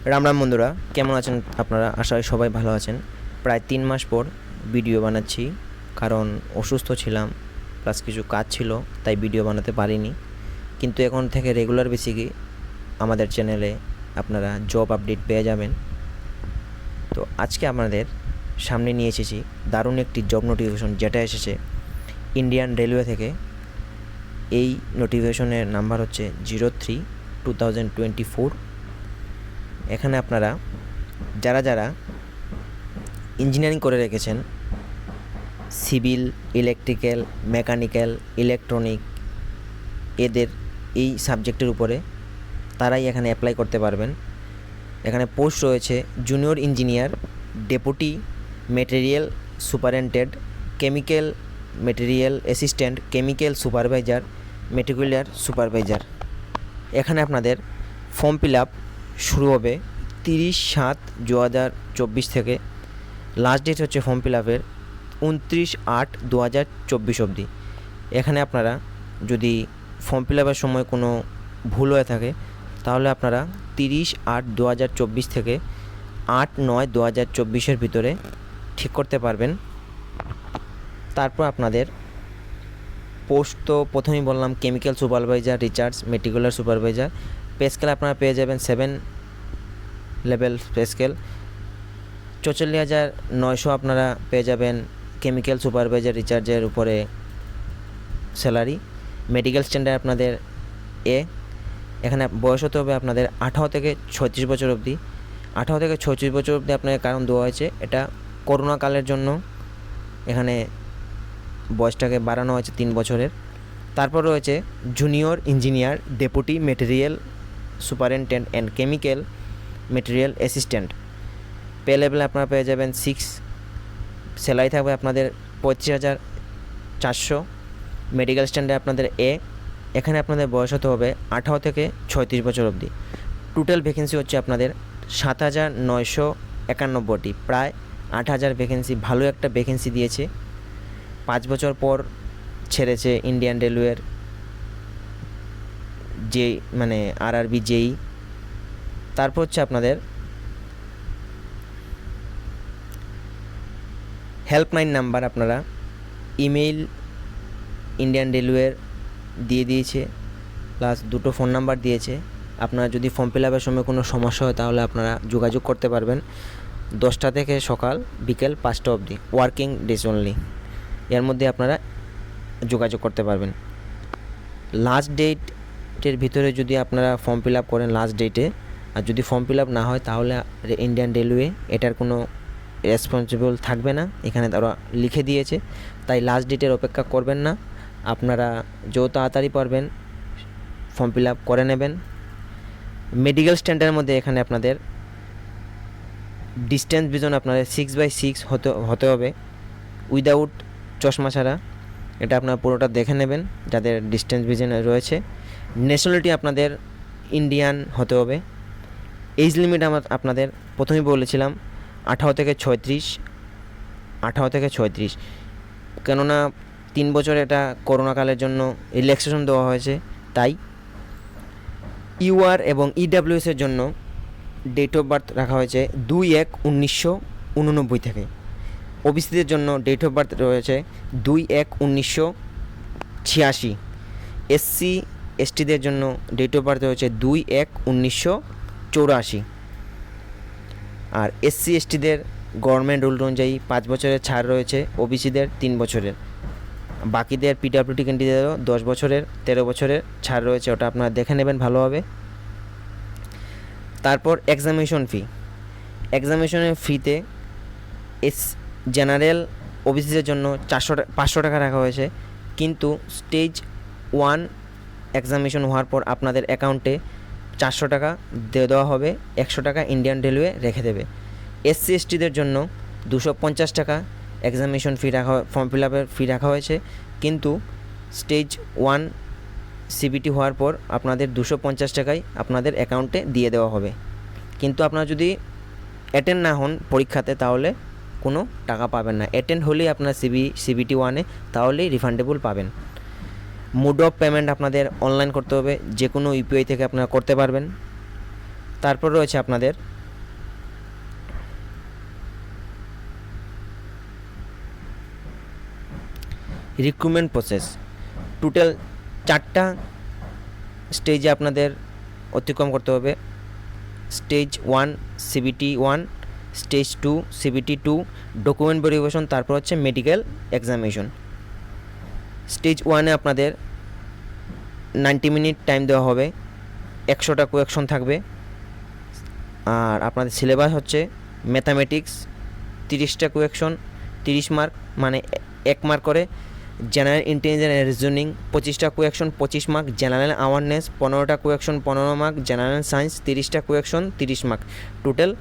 রাম রাম বন্ধুরা, কেমন আছেন আপনারা? আশা করি সবাই ভালো আছেন। প্রায় 3 মাস পর ভিডিও বানাচ্ছি, কারণ অসুস্থ ছিলাম প্লাস কিছু কাজ ছিল, তাই ভিডিও বানাতে পারিনি। কিন্তু এখন থেকে রেগুলার বেসিকে আমাদের চ্যানেলে আপনারা জব আপডেট পেয়ে যাবেন। তো আজকে আপনাদের সামনে নিয়ে এসেছি দারুণ একটি জব নোটিফিকেশন, যেটা এসেছে ইন্ডিয়ান রেলওয়ে থেকে। এই নোটিফিকেশনের নাম্বার হচ্ছে 03/2024। এখানে আপনারা যারা ইঞ্জিনিয়ারিং করে রেখেছেন, সিভিল, ইলেকট্রিক্যাল, মেকানিক্যাল, ইলেকট্রনিক, এদের এই সাবজেক্টের উপরে তারাই এখানে অ্যাপ্লাই করতে পারবেন। এখানে পোস্ট রয়েছে junior engineer, deputy material superintendent, chemical material assistant, chemical supervisor, মেটিকুলার সুপারভাইজার। এখানে আপনাদের ফর্ম ফিল আপ শুরু হবে 30/7/2024 থেকে। লাস্ট ডেট হচ্ছে ফর্ম ফিল আপের 29/8/2024 অবধি। এখানে আপনারা যদি ফর্ম ফিল আপের সময় কোনো ভুল হয়ে থাকে, তাহলে আপনারা 30/8/2024 থেকে 8/9/2024 ভিতরে ঠিক করতে পারবেন। তারপর আপনাদের পোস্ট তো প্রথমেই বললাম, কেমিক্যাল সুপারভাইজার, রিচার্জ, মেটিকুলার সুপারভাইজার। পে স্কেল আপনারা পেয়ে যাবেন 7 লেভেল পে স্কেল। 44,900 আপনারা পেয়ে যাবেন কেমিক্যাল সুপারভাইজার রিচার্জের উপরে স্যালারি। মেডিকেল স্ট্যান্ডার্ড আপনাদের এ। এখানে বয়স হতে হবে আপনাদের 18 থেকে 36 বছর অবধি। 18 থেকে 36 বছর অবধি আপনাকে কারণ দেওয়া হয়েছে, এটা করোনাকালের জন্য এখানে বয়সটাকে বাড়ানো হয়েছে 3 বছরের। তারপর রয়েছে junior engineer, deputy material superintendent and chemical material assistant. Pay লেভেলে আপনারা পেয়ে যাবেন 6। স্যালারি থাকবে আপনাদের 35,400। মেডিকেল স্ট্যান্ডার্ড আপনাদের এ। এখানে আপনাদের বয়স হতে হবে 18 থেকে 36 বছর অবধি। টোটাল ভ্যাকেন্সি হচ্ছে আপনাদের 7,991টি, প্রায় 8,000 ভ্যাকেন্সি। ভালো একটা ভ্যাকেন্সি দিয়েছে। 5 বছর পর ছেড়েছে ইন্ডিয়ান রেলওয়ের যে আরআরবি জেই। তারপর হচ্ছে আপনাদের হেল্পলাইন নাম্বার, আপনারা ইমেইল ইন্ডিয়ান রেলওয়ের দিয়ে দিয়েছে, প্লাস 2টো ফোন নাম্বার দিয়েছে। আপনারা যদি ফর্ম ফিল আপের সময় কোনো সমস্যা হয়, তাহলে আপনারা যোগাযোগ করতে পারবেন 10টা থেকে সকাল বিকেল 5টা অবধি, ওয়ার্কিং ডেজ অনলি। এর মধ্যে আপনারা যোগাযোগ করতে পারবেন। লাস্ট ডেটের ভিতরে যদি আপনারা ফর্ম ফিল আপ করেন লাস্ট ডেটে, আর যদি ফর্ম ফিল আপ না হয়, তাহলে ইন্ডিয়ান রেলওয়ে এটার কোনো রেসপন্সিবল থাকবে না, এখানে তারা লিখে দিয়েছে। তাই লাস্ট ডেটের অপেক্ষা করবেন না, আপনারা যত তাড়াতাড়ি পারবেন ফর্ম ফিল আপ করে নেবেন। মেডিকেল স্ট্যান্ডার্ডের মধ্যে এখানে আপনাদের ডিস্টেন্স ভিজন আপনাদের 6/6 হতে হবে, উইদাউট চশমা ছাড়া। এটা আপনারা পুরোটা দেখে নেবেন যাদের ডিস্টেন্স ভিজন রয়েছে। ন্যাশনালিটি আপনাদের ইন্ডিয়ান হতে হবে। এজ লিমিট আপনাদের প্রথমেই বলেছিলাম 18 থেকে 36। কেননা 3 বছর এটা করোনাকালের জন্য রিল্যাক্সেশন দেওয়া হয়েছে, তাই। ইউআর এবং ইডাব্লিউএসের জন্য ডেট অফ বার্থ রাখা হয়েছে 2/1/1989 থেকে। ওবিসিদের জন্য ডেট অফ বার্থ রয়েছে 2/1/1986। এসসি এসটিদের জন্য ডেট অফ বার্থ রয়েছে 2/1/1984। আর এসসি এসটিদের গভর্নমেন্ট রুল অনুযায়ী 5 বছরের ছাড় রয়েছে, ওবিসিদের 3 বছরের। বাকিদের পিডব্লিউডি ক্যান্ডিডেটদেরও 10 বছরের 13 বছরের ছাড় রয়েছে, ওটা আপনারা দেখে নেবেন ভালোভাবে। তারপর এক্সামিনেশন ফিতে জেনারেল ওবিসিদের জন্য 500 টাকা রাখা হয়েছে, কিন্তু স্টেজ 1 এক্সামিনেশন হওয়ার পর আপনাদের অ্যাকাউন্টে 400 টাকা দিয়ে দেওয়া হবে, 100 টাকা ইন্ডিয়ান রেলওয়ে রেখে দেবে। এসসি এসটিদের জন্য 250 টাকা এক্সামিনেশন ফর্ম ফিল আপের ফি রাখা হয়েছে, কিন্তু স্টেজ 1 সিবিটি হওয়ার পর আপনাদের 250 টাকাই আপনাদের অ্যাকাউন্টে দিয়ে দেওয়া হবে। কিন্তু আপনারা যদি অ্যাটেন্ড না হন পরীক্ষাতে, তাহলে কোনো টাকা পাবেন না। অ্যাটেন্ড হলেই আপনার সিবিটি 1-এ, তাহলেই রিফান্ডেবল পাবেন। মোড অফ পেমেন্ট আপনাদের অনলাইন করতে হবে, যে কোনো ইউপিআই থেকে আপনারা করতে পারবেন। তারপর রয়েছে আপনাদের রিক্রুটমেন্ট প্রসেস। টোটাল 4টা স্টেজে আপনাদের অতিক্রম করতে হবে। Stage 1 CBT 1, stage 2 CBT 2, document verification, তারপর হচ্ছে মেডিকেল এক্সামিনেশন। স্টেজ 1-এ আপনাদের 90 মিনিট টাইম দেওয়া হবে, 100টা কোয়েকশন থাকবে। আর আপনাদের সিলেবাস হচ্ছে ম্যাথামেটিক্স 30টা কোয়েকশন 30 মার্ক, মানে 1 মার্ক করে। জেনারেল ইন্টেলিজেন্স অ্যান্ড রিজনিং 25টা কোয়েকশন 25 মার্ক। জেনারেল অ্যাওয়ারনেস 15টা কোয়েকশন 15 মার্ক। জেনারেল সায়েন্স 30টা কোয়েকশন 30 মার্ক। টোটাল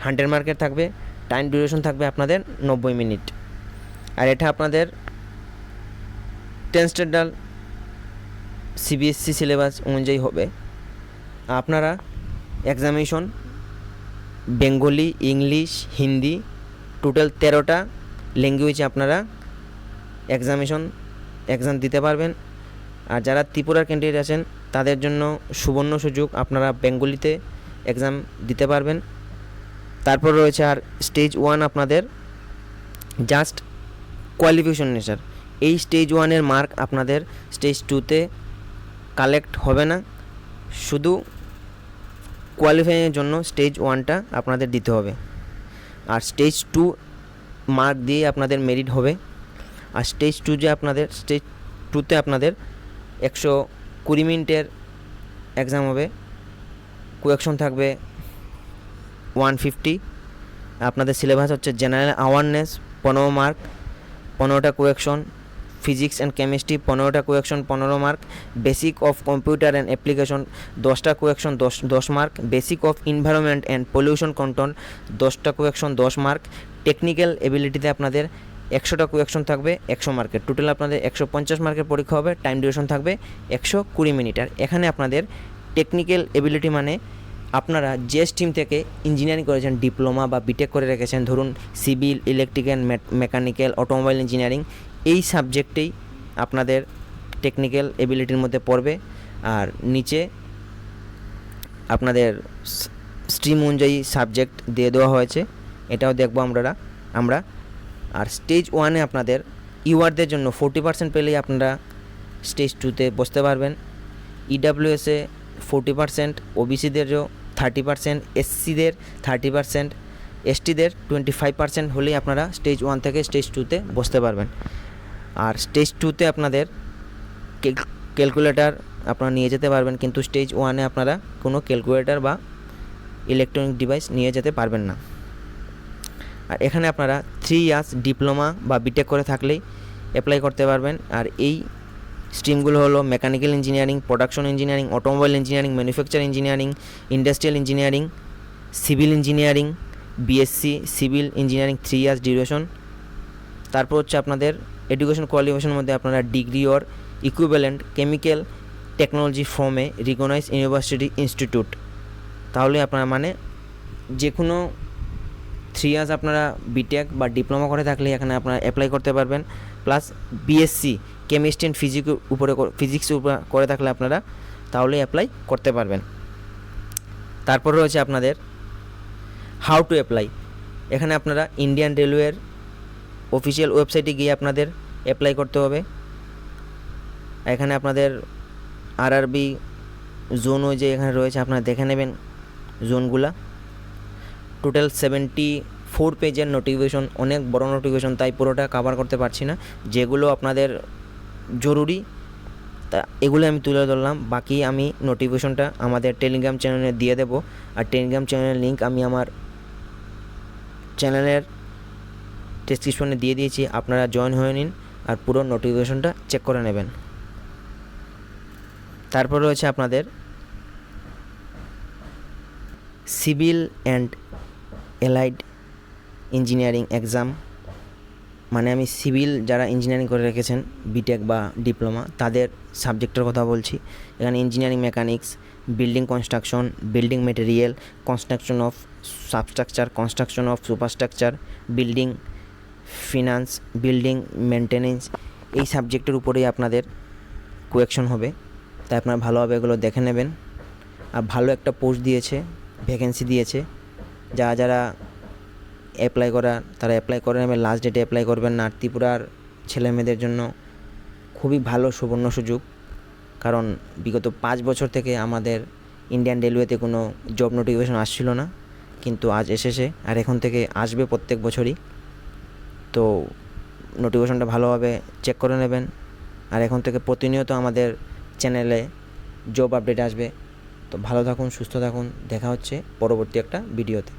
100 মার্কের থাকবে। টাইম ডিউরেশন থাকবে আপনাদের 90 মিনিট। আর এটা আপনাদের 10 স্ট্যান্ডার্ড CBSE সিলেবাস অনুযায়ী হবে। আপনারা examination Bengali, English, Hindi, total 13টা ল্যাঙ্গুয়েজে আপনারা এক্সাম দিতে পারবেন। আর যারা ত্রিপুরার ক্যান্ডিডেট আছেন তাদের জন্য সুবর্ণ সুযোগ, আপনারা বেঙ্গলিতে এক্সাম দিতে পারবেন। তারপর রয়েছে আর স্টেজ 1 আপনাদের জাস্ট কোয়ালিফিকেশন নেচার। এই স্টেজ 1-এর মার্ক আপনাদের স্টেজ 2-তে কালেক্ট হবে না, শুধু কোয়ালিফাইয়ের জন্য স্টেজ 1টা আপনাদের দিতে হবে। আর স্টেজ 2 মার্ক দিয়ে আপনাদের মেরিট হবে। আর স্টেজ 2-তে আপনাদের 120 মিনিটের এক্সাম হবে, কোয়েকশন থাকবে 150। আপনাদের সিলেবাস হচ্ছে জেনারেল অ্যাওয়ারনেস 15 মার্ক 15টা কোয়েকশন, ফিজিক্স অ্যান্ড কেমিস্ট্রি 15টা question 15 mark, basic of computer and application 10টা question 10 mark, basic of environment and pollution control 10টা কোয়েকশন 10 মার্ক। টেকনিক্যাল এবিলিটিতে আপনাদের 100টা কোয়েকশন থাকবে 100 মার্কের। টোটাল আপনাদের 150 মার্কের পরীক্ষা হবে। টাইম ডিউরেশন থাকবে 120 মিনিট। আর এখানে আপনাদের টেকনিক্যাল এবিলিটি মানে আপনারা যে স্ট্রিম থেকে ইঞ্জিনিয়ারিং করেছেন, ডিপ্লোমা বা বিটেক করে রেখেছেন, ধরুন civil, electrical, mechanical, automobile engineering, এই সাবজেক্টেই আপনাদের টেকনিক্যাল এবিলিটির মধ্যে পড়বে। আর নিচে আপনাদের স্ট্রিম অনুযায়ী সাবজেক্ট দিয়ে দেওয়া হয়েছে, এটাও দেখব আমরা। আর স্টেজ 1-এ আপনাদের ইউআরদের জন্য 40% পেলেই আপনারা স্টেজ 2-তে বসতে পারবেন। ইডাব্লিউএসে 40%, ওবিসিদেরও 30%, এসসিদের 30%, এসটিদের 25% হলেই আপনারা স্টেজ 1 থেকে স্টেজ 2-তে বসতে পারবেন। আর স্টেজ 2-তে আপনাদের ক্যালকুলেটর আপনারা নিয়ে যেতে পারবেন, কিন্তু স্টেজ 1-এ আপনারা কোনো ক্যালকুলেটর বা ইলেকট্রনিক ডিভাইস নিয়ে যেতে পারবেন না। আর এখানে আপনারা 3 ইয়ার্স ডিপ্লোমা বা বিটেক করে থাকলেই অ্যাপ্লাই করতে পারবেন। আর এই স্ট্রিমগুলো হলো mechanical engineering, production engineering, automobile engineering, manufacture engineering, industrial engineering, civil engineering, BSc civil engineering 3 years duration. তারপর হচ্ছে আপনাদের এডুকেশন কোয়ালিফিকেশনের মধ্যে আপনারা degree or equivalent chemical technology from a recognized university institute, তাহলে আপনারা মানে যে কোনো 3 ইয়ার্স আপনারা বিটেক বা ডিপ্লোমা করে থাকলে এখানে আপনারা অ্যাপ্লাই করতে পারবেন। প্লাস বিএসসি কেমিস্ট্রি অ্যান্ড ফিজিক্সের উপরে করে থাকলে আপনারা তাহলে অ্যাপ্লাই করতে পারবেন। তারপর রয়েছে আপনাদের হাউ টু অ্যাপ্লাই। এখানে আপনারা ইন্ডিয়ান রেলওয়ের অফিসিয়াল ওয়েবসাইটে গিয়ে আপনাদের অ্যাপ্লাই করতে হবে। এখানে আপনাদের আরআরবি জোন যে এখানে রয়েছে আপনারা দেখে নেবেন জোনগুলা। টোটাল 74 পেজের নোটিফিকেশন, অনেক বড় নোটিফিকেশন, তাই পুরোটা কভার করতে পারছি না। যেগুলো আপনাদের জরুরি তা এগুলো আমি তুলে ধরলাম, বাকি আমি নোটিফিকেশনটা আমাদের টেলিগ্রাম চ্যানেলে দিয়ে দেবো। আর টেলিগ্রাম চ্যানেলের লিঙ্ক আমি আমার চ্যানেলের ডেসক্রিপশনে দিয়ে দিয়েছি, আপনারা জয়েন হয়ে নিন আর পুরো নোটিফিকেশনটা চেক করে নেবেন। তারপর রয়েছে আপনাদের civil and allied engineering exam, মানে আমি সিভিল যারা ইঞ্জিনিয়ারিং করে রেখেছেন বিটেক বা ডিপ্লোমা তাদের সাবজেক্টের কথা বলছি। এখানে engineering mechanics, building construction, building material, construction of substructure, construction of superstructure, building finance, building maintenance, এই সাবজেক্টের উপরেই আপনাদের কোয়েকশন হবে, তাই আপনারা ভালোভাবে এগুলো দেখে নেবেন। আর ভালো একটা পোস্ট দিয়েছে, ভ্যাকেন্সি দিয়েছে। যারা অ্যাপ্লাই করার তারা অ্যাপ্লাই করে নেবেন, লাস্ট ডেটে অ্যাপ্লাই করবেন না। আর ত্রিপুরার ছেলেমেয়েদের জন্য খুবই ভালো সুবর্ণ সুযোগ, কারণ বিগত 5 বছর থেকে আমাদের ইন্ডিয়ান রেলওয়েতে কোনো জব নোটিফিকেশন আসছিল না, কিন্তু আজ এসেছে। আর এখন থেকে আসবে প্রত্যেক বছরই। তো নোটিফিকেশনটা ভালোভাবে চেক করে নেবেন। আর এখন থেকে প্রতিনিয়ত আমাদের চ্যানেলে জব আপডেট আসবে। তো ভালো থাকুন, সুস্থ থাকুন, দেখা হচ্ছে পরবর্তী একটা ভিডিওতে।